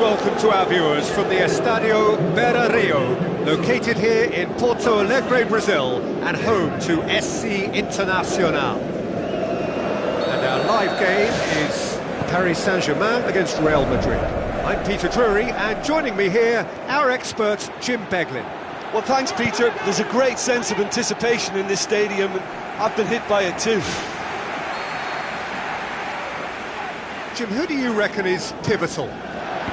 welcome to our viewers from the Estadio Beira-Rio, located here in Porto Alegre, Brazil, and home to SC Internacional. And our live game is Paris Saint-Germain against Real Madrid. I'm Peter Drury, and joining me here, our expert, Jim Beglin. Well, thanks, Peter. There's a great sense of anticipation in this stadium, and I've been hit by it too. Jim, who do you reckon is pivotal?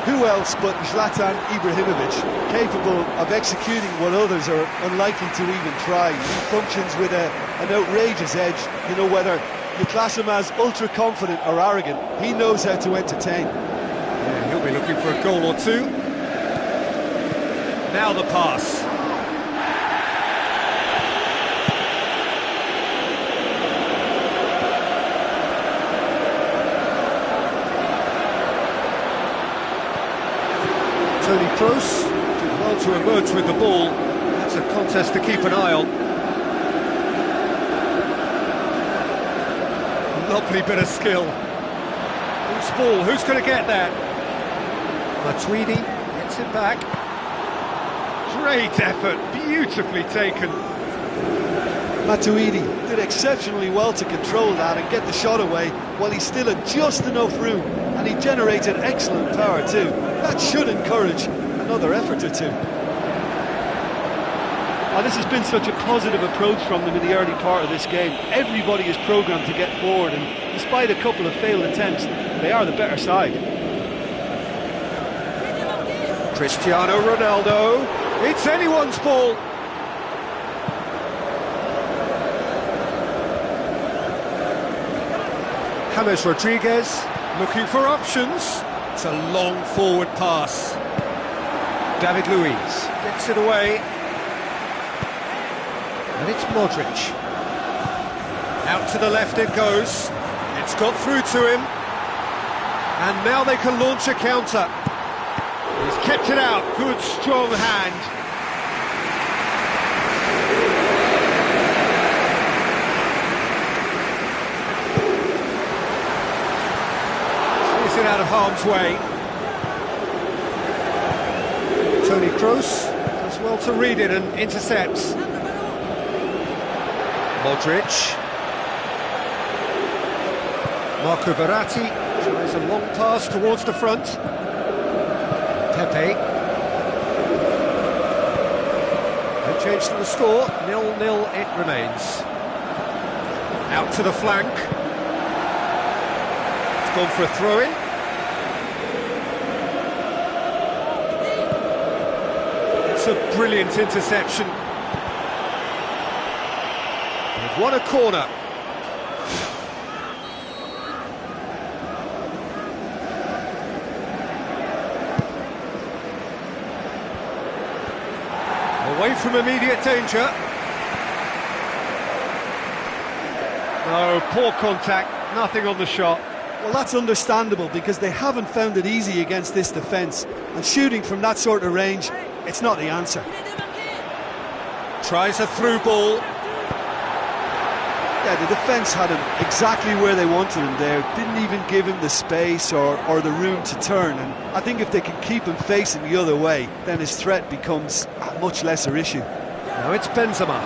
Who else but Zlatan Ibrahimovic, capable of executing what others are unlikely to even try. He functions with an outrageous edge. You know, whether you class him as ultra-confident or arrogant, he knows how to entertain. Yeah, he'll be looking for a goal or two. Now the pass. Toni Kroos did well to emerge with the ball. That's a contest to keep an eye on. Lovely bit of skill. Loose ball, who's going to get that? Matuidi gets it back. Great effort, beautifully taken. Matuidi did exceptionally well to control that and get the shot away while he still had just enough room, and he generated excellent power too. That should encourage another effort or two. Oh, this has been such a positive approach from them in the early part of this game. Everybody is programmed to get forward, and despite a couple of failed attempts, they are the better side. Cristiano Ronaldo, it's anyone's ball. James Rodriguez looking for options. It's a long forward pass. David Luiz gets it away. And it's Modric. Out to the left it goes. It's got through to him. And now they can launch a counter. He's kept it out. Good, strong hand. It out of harm's way. Toni Kroos does well to read it and intercepts. Modric. Marco Verratti tries a long pass towards the front. Pepe. No change to the score, 0-0 it remains. Out to the flank. It's gone for a throw-in. A brilliant interception. They've won a corner. Away from immediate danger. Oh, poor contact, nothing on the shot. Well, that's understandable because they haven't found it easy against this defence, and shooting from that sort of range, it's not the answer. Tries a through ball. Yeah, the defence had him exactly where they wanted him there. Didn't even give him the space or the room to turn. And I think if they can keep him facing the other way, then his threat becomes a much lesser issue. Now it's Benzema.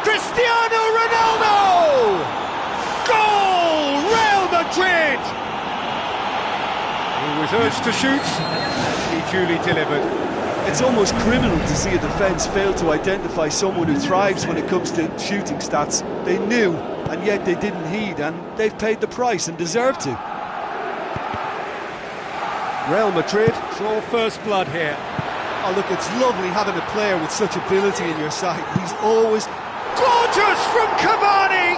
Cristiano Ronaldo! Goal! Real Madrid! He was urged to shoot. He duly delivered. It's almost criminal to see a defence fail to identify someone who thrives when it comes to shooting stats. They knew, and yet they didn't heed, and they've paid the price and deserve to. Real Madrid draw first blood here. Oh, look, it's lovely having a player with such ability in your side. He's always... Gorgeous from Cavani!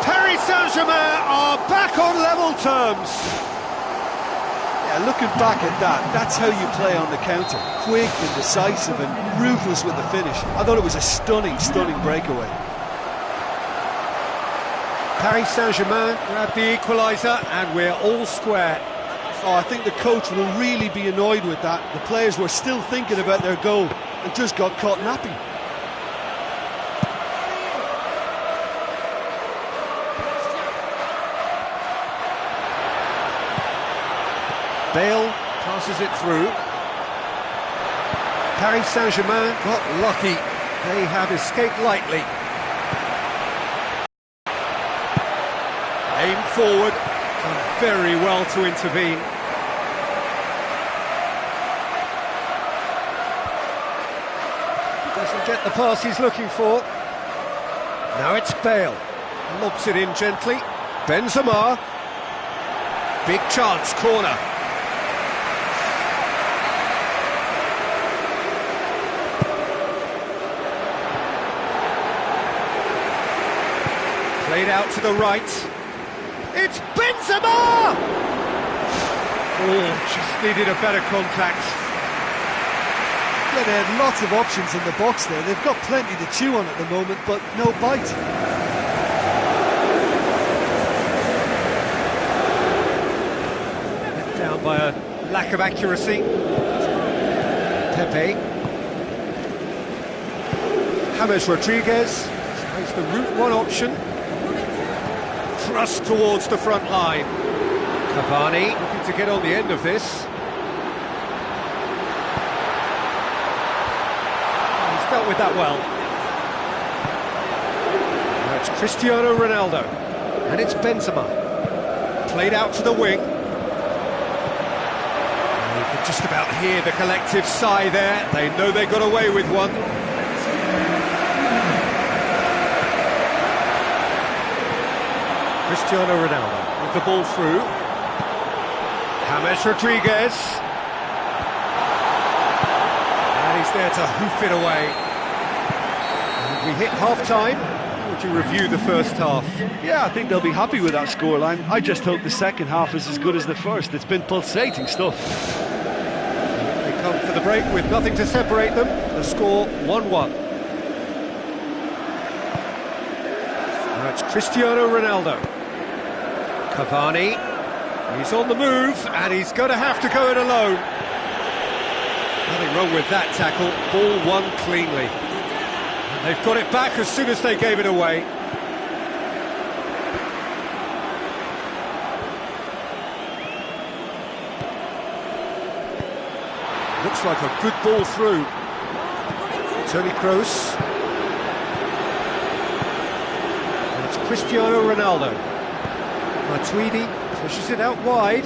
Paris Saint-Germain are back on level terms. Looking back at that, that's how you play on the counter. Quick and decisive and ruthless with the finish. I thought it was a stunning, stunning breakaway. Paris Saint-Germain grabbed the equaliser and we're all square. Oh, I think the coach will really be annoyed with that. The players were still thinking about their goal and just got caught napping. Bale passes it through. Paris Saint-Germain got lucky. They have escaped lightly. Aim forward, done very well to intervene. Doesn't get the pass he's looking for. Now it's Bale. Lobs it in gently. Benzema. Big chance, corner. Played out to the right. It's Benzema! Oh, just needed a better contact. Yeah, they had lots of options in the box there. They've got plenty to chew on at the moment, but no bite. Let down by a lack of accuracy. Pepe. James Rodriguez tries the route one option. Thrust towards the front line. Cavani looking to get on the end of this. He's dealt with that well. Now it's Cristiano Ronaldo. And it's Benzema. Played out to the wing. And you can just about hear the collective sigh there. They know they got away with one. Cristiano Ronaldo with the ball through. James Rodriguez. And he's there to hoof it away. And we hit half-time. How would you review the first half? Yeah, I think they'll be happy with that scoreline. I just hope the second half is as good as the first. It's been pulsating stuff. They come for the break with nothing to separate them. The score 1-1. Now it's Cristiano Ronaldo. Cavani, he's on the move, and he's going to have to go it alone. Nothing wrong with that tackle, ball won cleanly. And they've got it back as soon as they gave it away. Looks like a good ball through. Toni Kroos. And it's Cristiano Ronaldo. Matuidi pushes it out wide.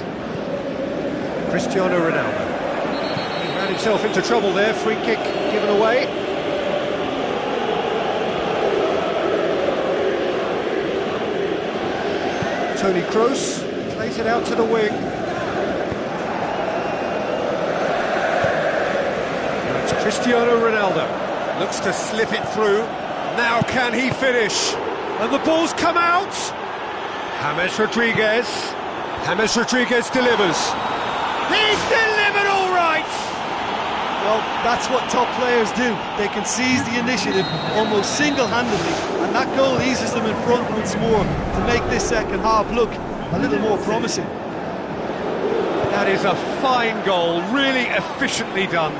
Cristiano Ronaldo. He ran himself into trouble there, free kick given away. Toni Kroos plays it out to the wing. Now it's Cristiano Ronaldo. Looks to slip it through. Now can he finish? And the ball's come out! James Rodriguez. James Rodriguez delivers. He's delivered all right! Well, that's what top players do. They can seize the initiative almost single-handedly, and that goal eases them in front once more to make this second half look a little more promising. That is a fine goal, really efficiently done.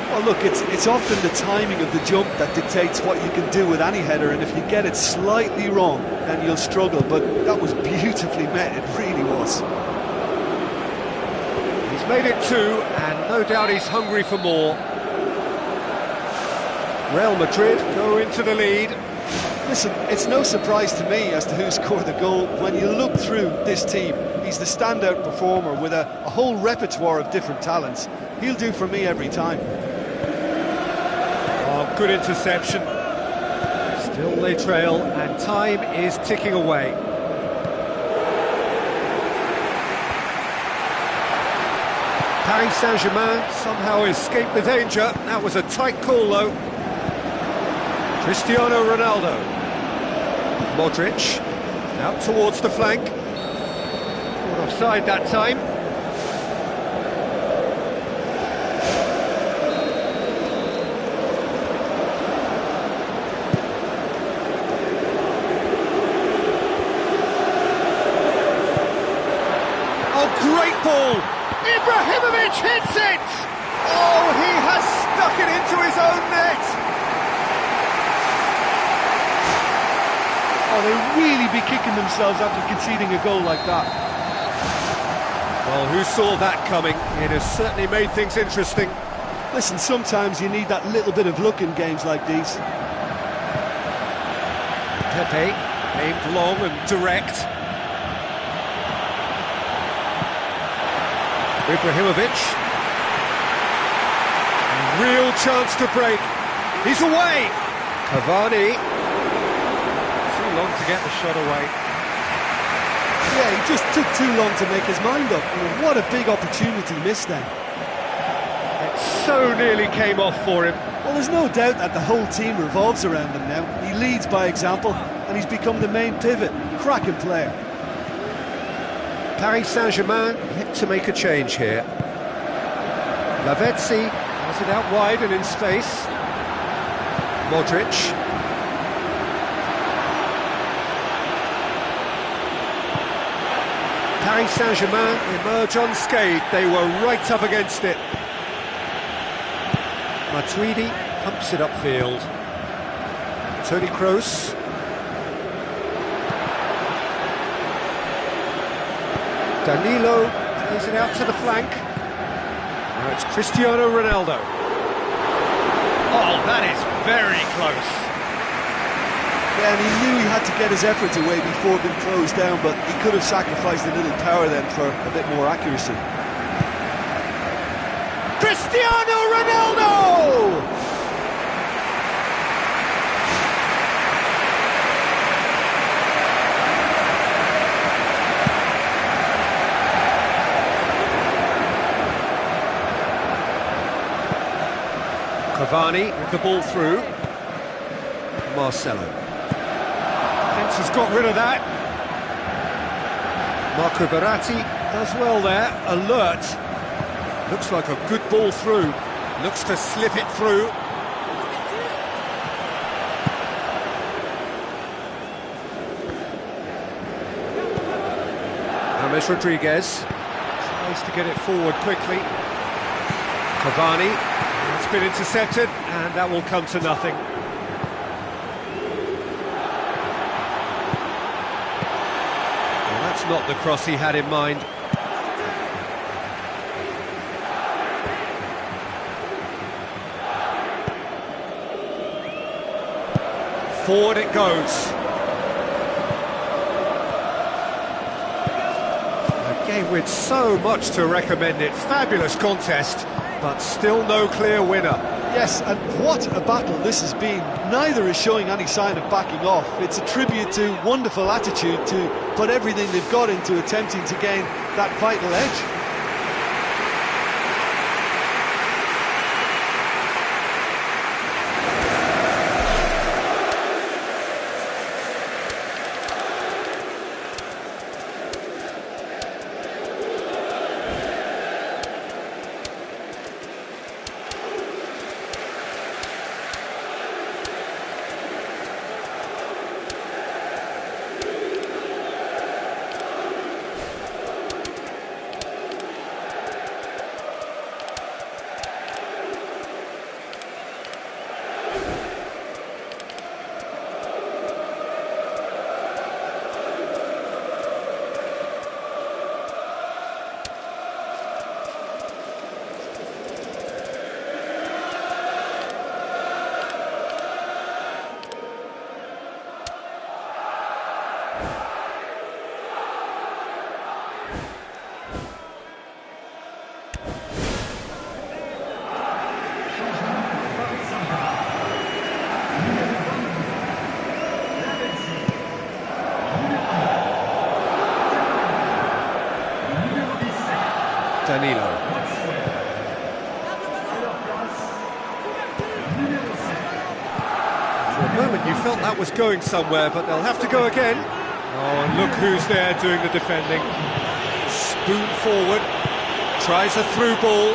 Well, look, it's often the timing of the jump that dictates what you can do with any header, and if you get it slightly wrong, then you'll struggle, but that was beautifully met, it really was. He's made it 2, and no doubt he's hungry for more. Real Madrid go into the lead. Listen, it's no surprise to me as to who scored the goal. When you look through this team, he's the standout performer with a whole repertoire of different talents. He'll do for me every time. Oh, good interception. Still they trail, and time is ticking away. Paris Saint-Germain somehow escaped the danger. That was a tight call, though. Cristiano Ronaldo. Modric. Out towards the flank. Caught offside that time. Great ball! Ibrahimovic hits it! Oh, he has stuck it into his own net! Oh, they'll really be kicking themselves after conceding a goal like that. Well, who saw that coming? It has certainly made things interesting. Listen, sometimes you need that little bit of luck in games like these. Pepe, aimed long and direct. Ibrahimovic. Real chance to break. He's away! Cavani. Too long to get the shot away. Yeah, he just took too long to make his mind up. I mean, what a big opportunity missed then. It so nearly came off for him. Well, there's no doubt that the whole team revolves around him now. He leads by example, and he's become the main pivot. Cracking player. Paris Saint-Germain yet to make a change here. Lavezzi has it out wide and in space. Modric. Paris Saint-Germain emerge unscathed. They were right up against it. Matuidi pumps it upfield. Toni Kroos. Danilo plays it out to the flank. Now it's Cristiano Ronaldo. Oh, that is very close. Yeah, and he knew he had to get his efforts away before being closed down, but he could have sacrificed a little power then for a bit more accuracy. Cristiano Ronaldo! Cavani with the ball through. Marcelo. Defence has got rid of that. Marco Verratti does well there. Alert. Looks like a good ball through. Looks to slip it through. James Rodriguez tries to get it forward quickly. Cavani. It's been intercepted, and that will come to nothing. Well, that's not the cross he had in mind. Forward it goes. A game with so much to recommend it. Fabulous contest, but still no clear winner. Yes, and what a battle this has been. Neither is showing any sign of backing off. It's a tribute to wonderful attitude to put everything they've got into attempting to gain that vital edge. Danilo. For a moment you felt that was going somewhere, but they'll have to go again. Oh, and look who's there doing the defending. Spoon forward, tries a through ball,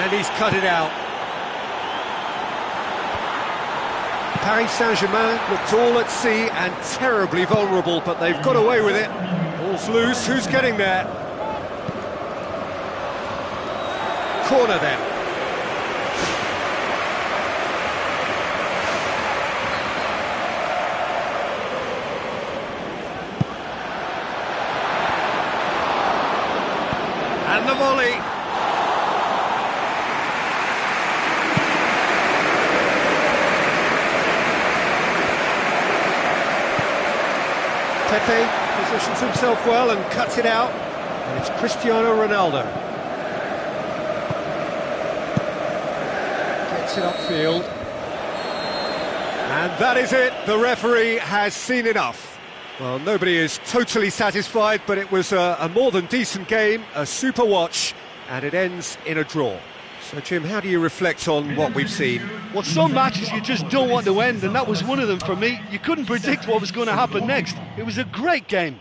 and he's cut it out. Paris Saint-Germain looked all at sea and terribly vulnerable, but they've got away with it. Ball's loose, who's getting there? Corner then. volley. Pepe positions himself well and cuts it out, and it's Cristiano Ronaldo. Gets it upfield. And that is it, the referee has seen enough. Well, nobody is totally satisfied, but it was a more than decent game, a super watch, and it ends in a draw. So, Jim, how do you reflect on what we've seen? Well, some matches you just don't want to end, and that was one of them for me. You couldn't predict what was going to happen next. It was a great game.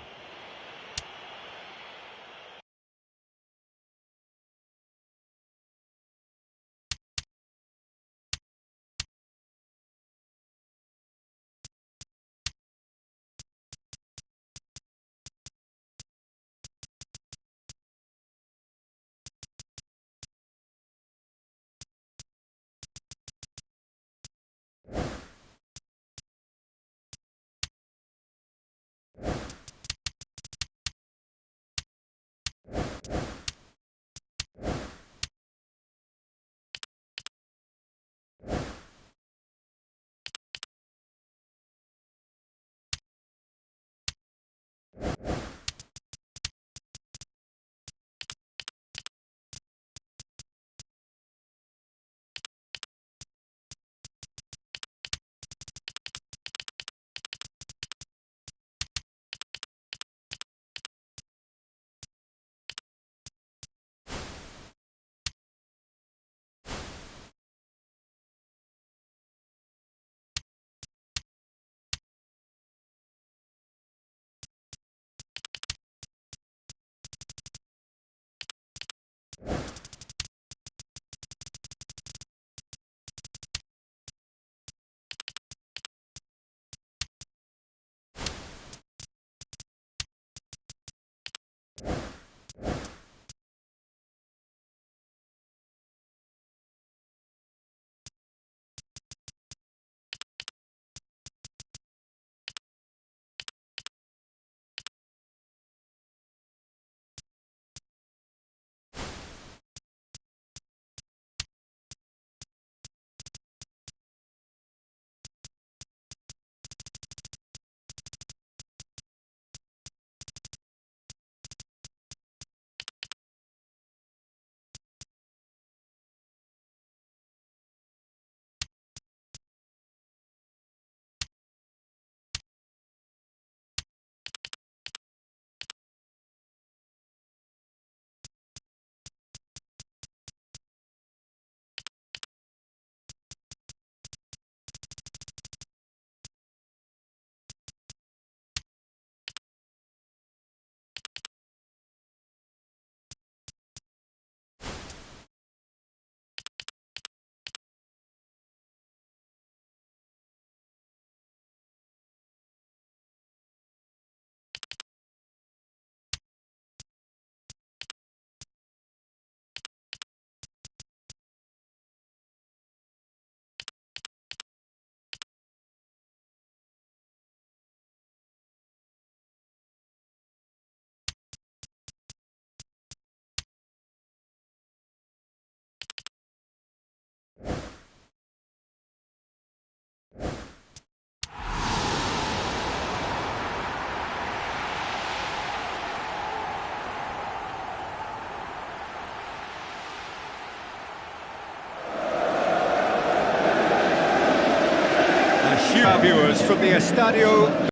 Our viewers from the Estadio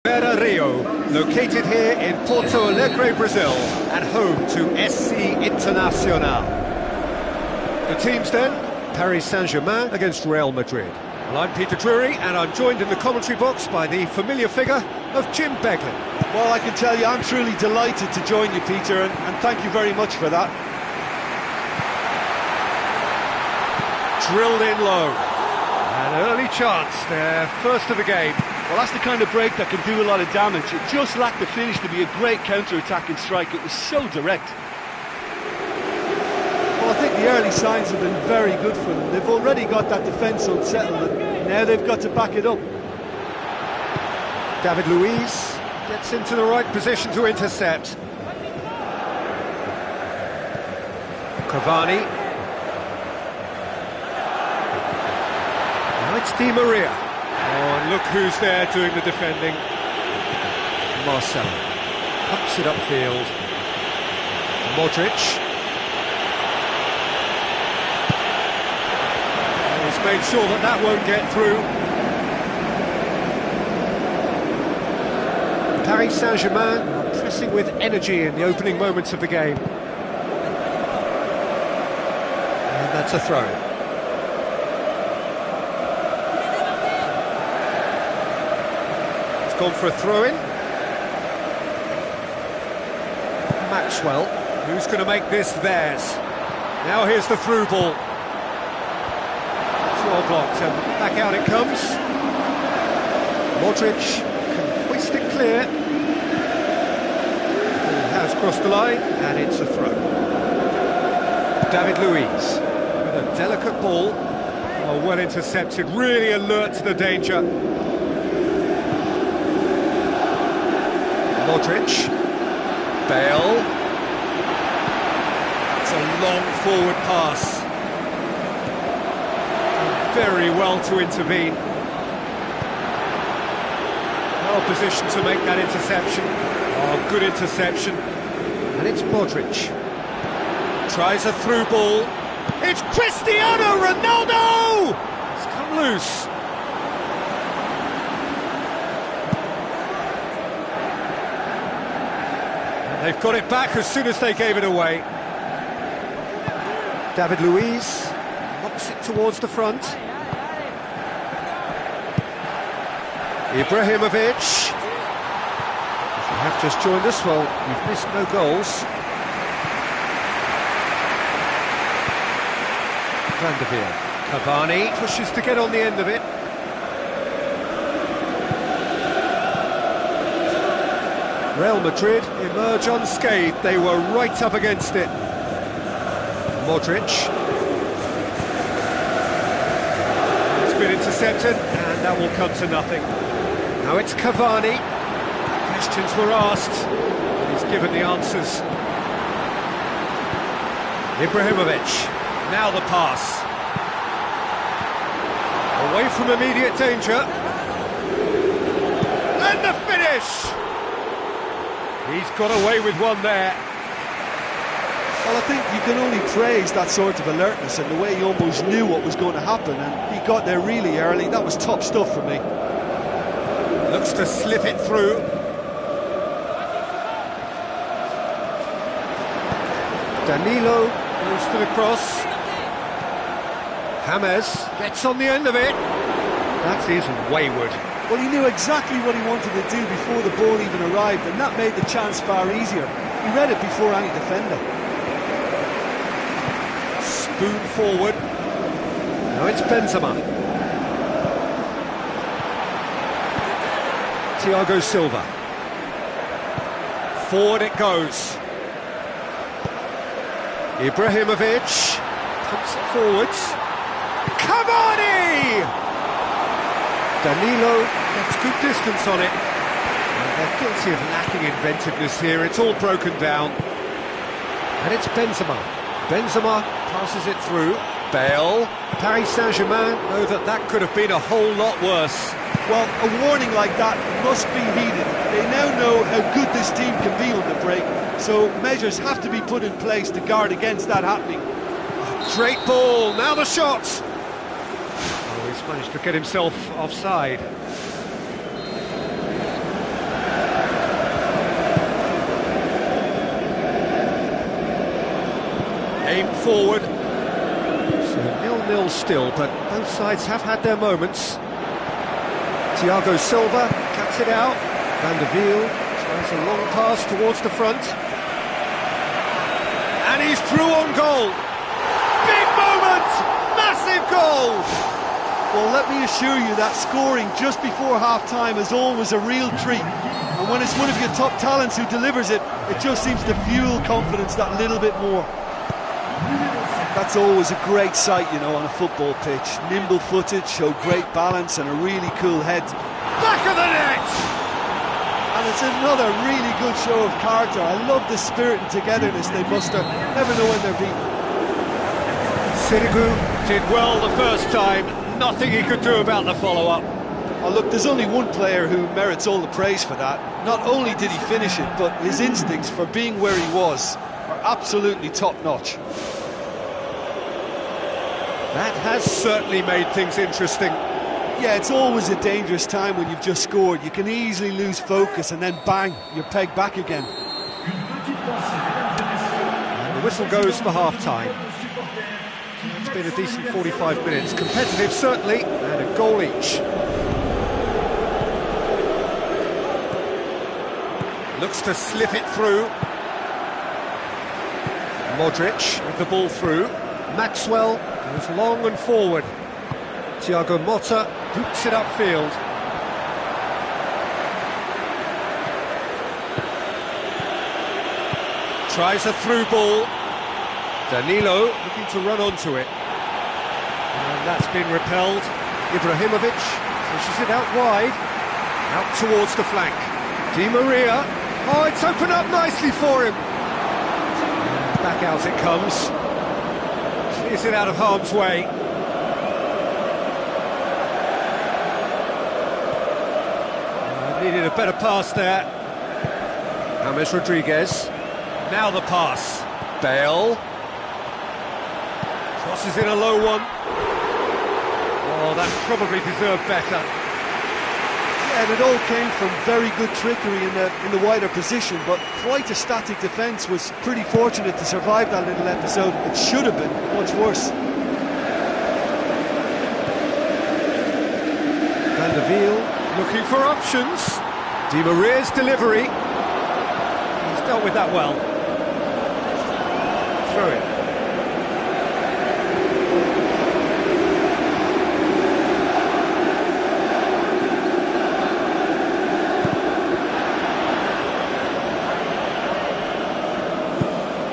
Beira-Rio, located here in Porto Alegre, Brazil, and home to SC Internacional. The teams then, Paris Saint-Germain against Real Madrid. Well, I'm Peter Drury, and I'm joined in the commentary box by the familiar figure of Jim Beglin. Well, I can tell you, I'm truly delighted to join you, Peter, and thank you very much for that. Drilled in low. An early chance there, first of the game. Well, that's the kind of break that can do a lot of damage. It just lacked the finish to be a great counter-attacking strike. It was so direct. Well, I think the early signs have been very good for them. They've already got that defence unsettled, and now they've got to back it up. David Luiz gets into the right position to intercept. Cavani. Now it's Di Maria. Oh, and look who's there doing the defending. Marcelo. Pumps it upfield. Modric. He's made sure that that won't get through. Paris Saint-Germain are pressing with energy in the opening moments of the game. And that's a throw. It's gone for a throw-in. Maxwell, who's going to make this theirs? Now here's the through ball. It's well blocked, and back out it comes. Modric can hoist it clear. It has crossed the line, and it's a throw. David Luiz with a delicate ball. Oh, well intercepted, really alert to the danger. Modric. Bale. It's a long forward pass. Very well to intervene. Well positioned to make that interception. Oh, good interception. And it's Modric. Tries a through ball. It's Cristiano Ronaldo! It's come loose. They've got it back as soon as they gave it away. David Luiz knocks it towards the front. Ibrahimovic. If you have just joined us, well, you've missed no goals. Van der Veer. Cavani pushes to get on the end of it. Real Madrid emerge unscathed. They were right up against it. Modric. It's been intercepted, and that will come to nothing. Now it's Cavani. Questions were asked, and he's given the answers. Ibrahimovic. Now the pass. Away from immediate danger. And the finish! He's got away with one there. Well, I think you can only praise that sort of alertness and the way he almost knew what was going to happen, and he got there really early. That was top stuff for me. Looks to slip it through. Danilo goes for the cross. James gets on the end of it. That is wayward. Well, he knew exactly what he wanted to do before the ball even arrived, and that made the chance far easier. He read it before any defender. Spoon forward. Now it's Benzema. Thiago Silva. Forward it goes. Ibrahimovic pumps it forwards. Cavani! Danilo gets good distance on it. And they're guilty of lacking inventiveness here. It's all broken down. And it's Benzema. Benzema passes it through. Bale. Paris Saint-Germain know that that could have been a whole lot worse. Well, a warning like that must be heeded. They now know how good this team can be on the break, so measures have to be put in place to guard against that happening. Great ball, now the shot! Oh, he's managed to get himself offside. Aim forward. So 0-0 still, but both sides have had their moments. Thiago Silva cuts it out. Van der Veer tries a long pass towards the front. And he's through on goal. Big moment! Massive goal! Well, let me assure you that scoring just before half-time is always a real treat. And when it's one of your top talents who delivers it, it just seems to fuel confidence that little bit more. That's always a great sight, you know, on a football pitch. Nimble-footed, show great balance and a really cool head. Back of the net! And it's another really good show of character. I love the spirit and togetherness they muster. Never know when they're beaten. Sirigu did well the first time, nothing he could do about the follow-up. Oh, look, there's only one player who merits all the praise for that. Not only did he finish it, but his instincts for being where he was are absolutely top-notch. That has certainly made things interesting. Yeah, it's always a dangerous time when you've just scored. You can easily lose focus and then bang, you're pegged back again. And the whistle goes for half-time. It's been a decent 45 minutes. Competitive, certainly, and a goal each. Looks to slip it through. Modric with the ball through. Maxwell goes long and forward. Thiago Motta hoops it upfield. Tries a through ball. Danilo looking to run onto it. And that's been repelled. Ibrahimovic pushes it out wide. Out towards the flank. Di Maria. Oh, it's opened up nicely for him. Back out it comes. Clears it out of harm's way. Needed a better pass there. James Rodriguez. Now the pass. Bale. Crosses in a low one. Oh, that probably deserved better. Yeah, and it all came from very good trickery in the wider position, but quite a static defence. Was pretty fortunate to survive that little episode. It should have been much worse. Van der Wiel looking for options. Di Maria's delivery. He's dealt with that well. Through it.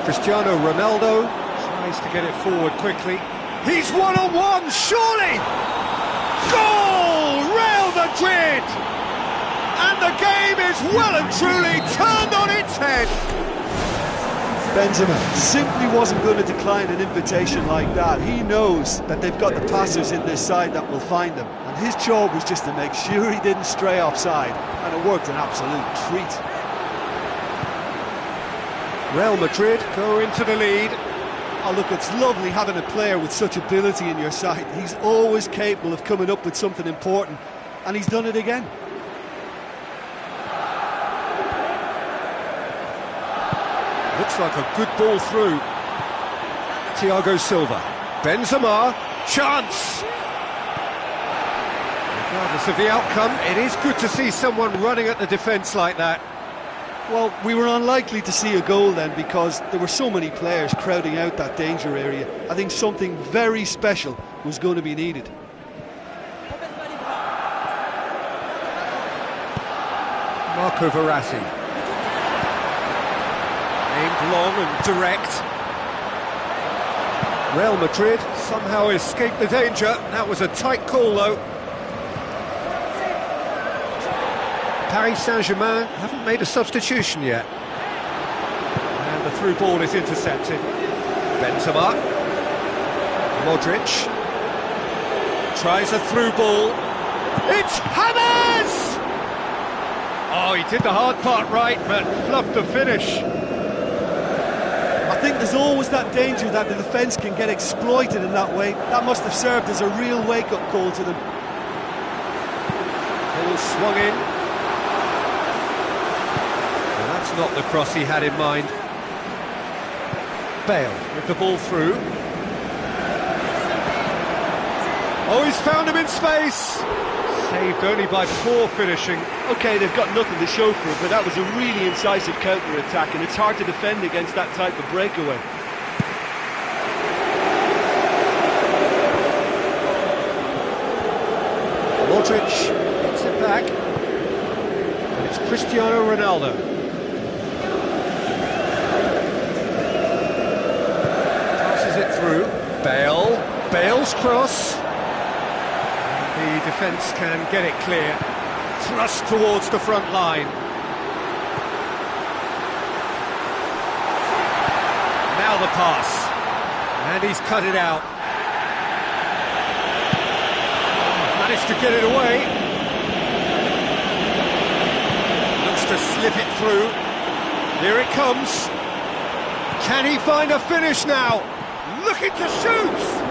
Cristiano Ronaldo tries to get it forward quickly. He's one-on-one, surely! Goal! Real Madrid! And the game is well and truly turned on its head. Benzema simply wasn't going to decline an invitation like that. He knows that they've got the passers in this side that will find them, and his job was just to make sure he didn't stray offside, and it worked an absolute treat. Real Madrid go into the lead. Oh, look, it's lovely having a player with such ability in your side. He's always capable of coming up with something important, and he's done it again. Looks like a good ball through. Thiago Silva. Benzema. Chance! Regardless of the outcome, it is good to see someone running at the defence like that. Well, we were unlikely to see a goal then because there were so many players crowding out that danger area. I think something very special was going to be needed. Marco Verratti. Aimed long and direct. Real Madrid somehow escaped the danger. That was a tight call though. Paris Saint-Germain haven't made a substitution yet. And the through ball is intercepted. Benzema. Modric. Tries a through ball. It's James! Oh, he did the hard part right, but fluffed the finish. I think there's always that danger that the defence can get exploited in that way. That must have served as a real wake-up call to them. Ball swung in. Not the cross he had in mind. Bale with the ball through. Oh, he's found him in space. Saved only by poor finishing. OK, they've got nothing to show for it, but that was a really incisive counter-attack, and it's hard to defend against that type of breakaway. Modric gets it back. And it's Cristiano Ronaldo. It through. Bale's cross. The defence can get it clear. Thrust towards the front line. Now the pass. And he's cut it out. managed to get it away. Looks to slip it through. Here it comes. Can he find a finish now? Looking to shoot!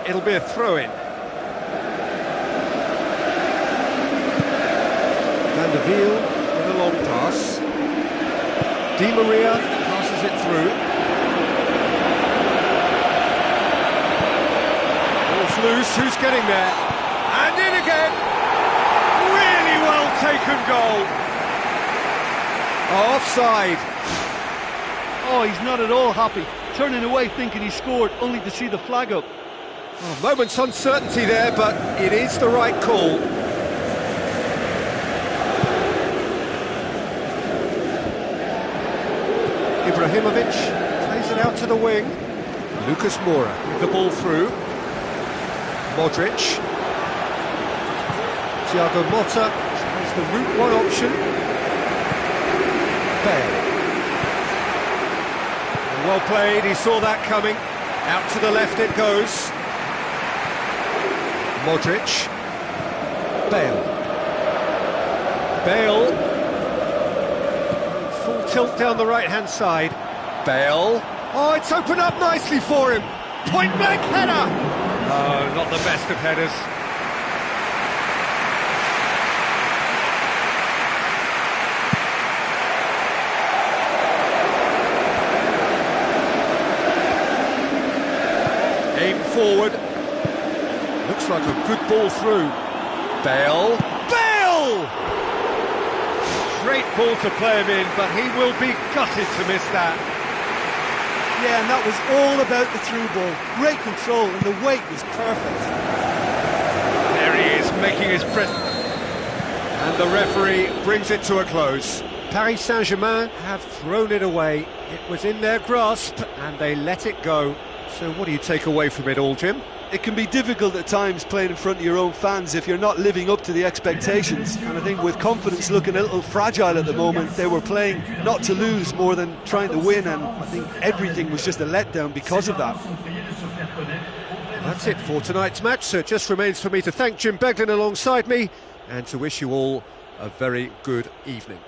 It'll be a throw-in. Van der Wiel with a long pass. Di Maria passes it through. Ball's loose, who's getting there? And in again! Really well taken goal! Offside! Oh, he's not at all happy. Turning away thinking he scored, only to see the flag up. Oh, moment's uncertainty there, but it is the right call. Ibrahimovic plays it out to the wing. Lucas Moura with the ball through. Modric. Thiago Motta has the route one option. Bale. Well played, he saw that coming. Out to the left it goes. Modric. Bale. Bale. Full tilt down the right-hand side. Bale. Oh, it's opened up nicely for him. Point-blank header. Oh, not the best of headers. Aim forward. Looks like a good ball through. Bale. Bale! Great ball to play him in, but he will be gutted to miss that. Yeah, and that was all about the through ball. Great control, and the weight was perfect. There he is, making his presence. And the referee brings it to a close. Paris Saint-Germain have thrown it away. It was in their grasp, and they let it go. So what do you take away from it all, Jim? It can be difficult at times playing in front of your own fans if you're not living up to the expectations. And I think with confidence looking a little fragile at the moment, they were playing not to lose more than trying to win, and I think everything was just a letdown because of that. That's it for tonight's match, so it just remains for me to thank Jim Beglin alongside me and to wish you all a very good evening.